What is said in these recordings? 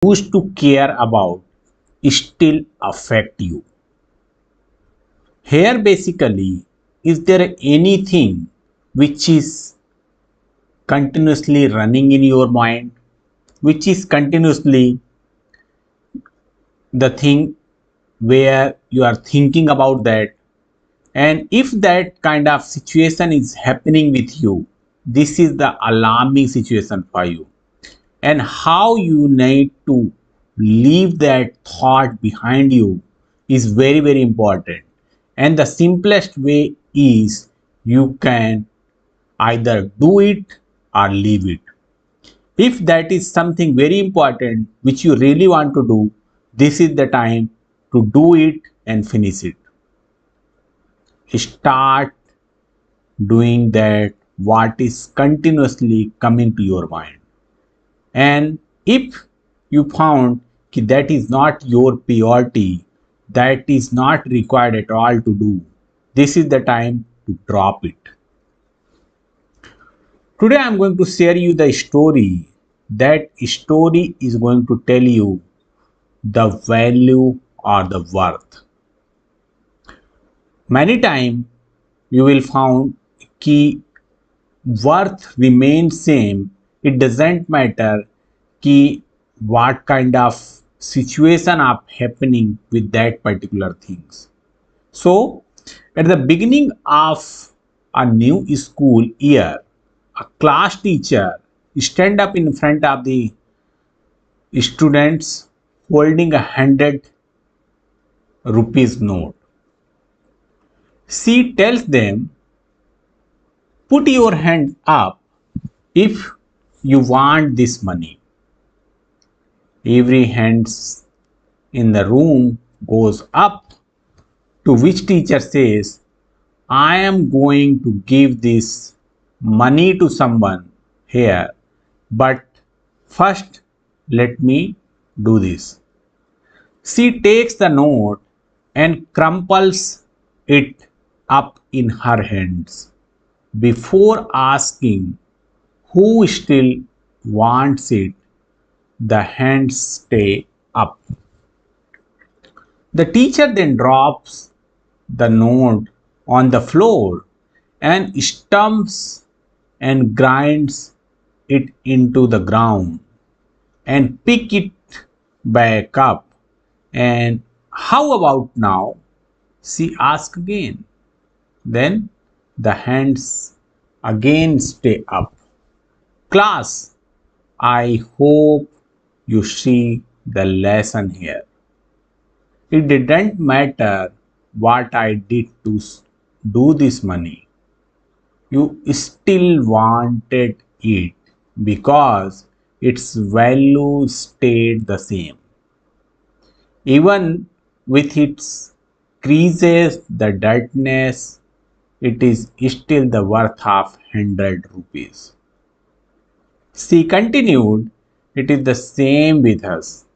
used to care about still affect you. Here basically, is there anything which is continuously running in your mind, which is continuously the thing where you are thinking about that? And if that kind of situation is happening with you, this is the alarming situation for you. And how you need to leave that thought behind you is very, very important. And the simplest way is you can either do it or leave it. If that is something very important which you really want to do, this is the time to do it and finish it. Start doing that what is continuously coming to your mind. And if you found that is not your priority, that is not required at all to do, this is the time to drop it. Today I am going to share you the story. That story is going to tell you the value or the worth. Many times you will find key worth remains same. It doesn't matter ki what kind of situation are happening with that particular things. So at the beginning of a new school year, a class teacher stand up in front of the students holding a 100 rupees note. She tells them, put your hand up if you want this money. Every hand in the room goes up, to which teacher says, I am going to give this money to someone here, but first let me do this. She takes the note and crumples it up in her hands. Before asking who still wants it, the hands stay up. The teacher then drops the note on the floor and stumps and grinds it into the ground and pick it back up. And how about now? She asks again. Then the hands again stay up. Class, I hope you see the lesson here. It didn't matter what I did to do this money. You still wanted it because its value stayed the same. Even with its creases, the dirtiness, it is still the worth of 100 rupees. She continued, it is the same with us.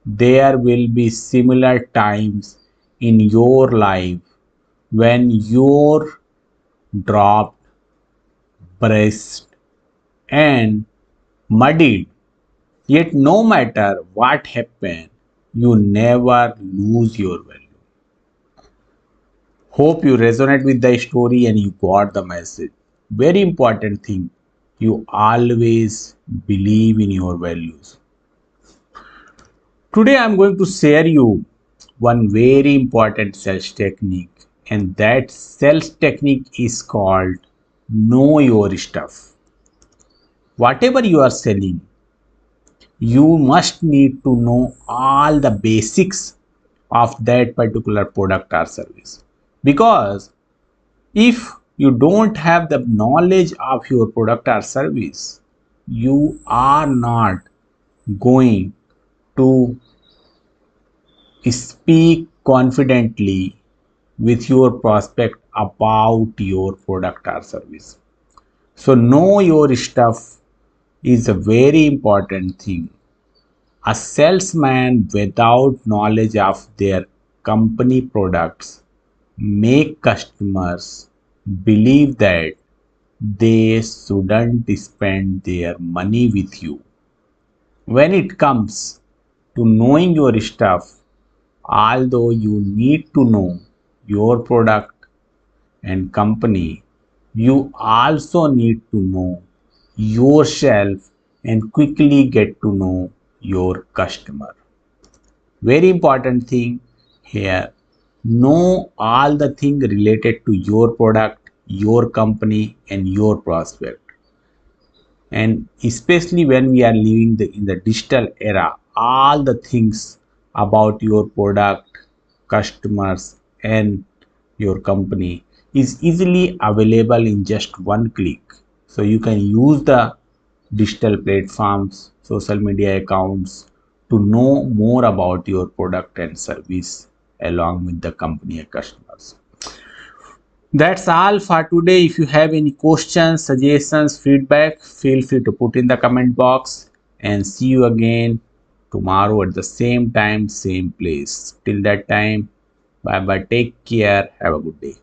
There will be similar times in your life when your dropped, braced, and muddied. Yet, no matter what happened, you never lose your value. Hope you resonate with the story and you got the message. Very important thing, you always believe in your values. Today I am going to share you one very important sales technique, and that sales technique is called know your stuff. Whatever you are selling, you must need to know all the basics of that particular product or service, because if you don't have the knowledge of your product or service, you are not going to speak confidently with your prospect about your product or service. So know your stuff is a very important thing. A salesman without knowledge of their company products make customers believe that they shouldn't spend their money with you. When it comes to knowing your stuff, although you need to know your product and company, you also need to know yourself and quickly get to know your customer. Very important thing here. Know all the thing related to your product, your company, and your prospect. And especially when we are living in the digital era, all the things about your product, customers, and your company is easily available in just one click. So you can use the digital platforms, social media accounts to know more about your product and service along with the company and customers. That's all for today. If you have any questions, suggestions, feedback, feel free to put in the comment box, and see you again tomorrow at the same time, same place. Till that time, bye bye. Take care. Have a good day.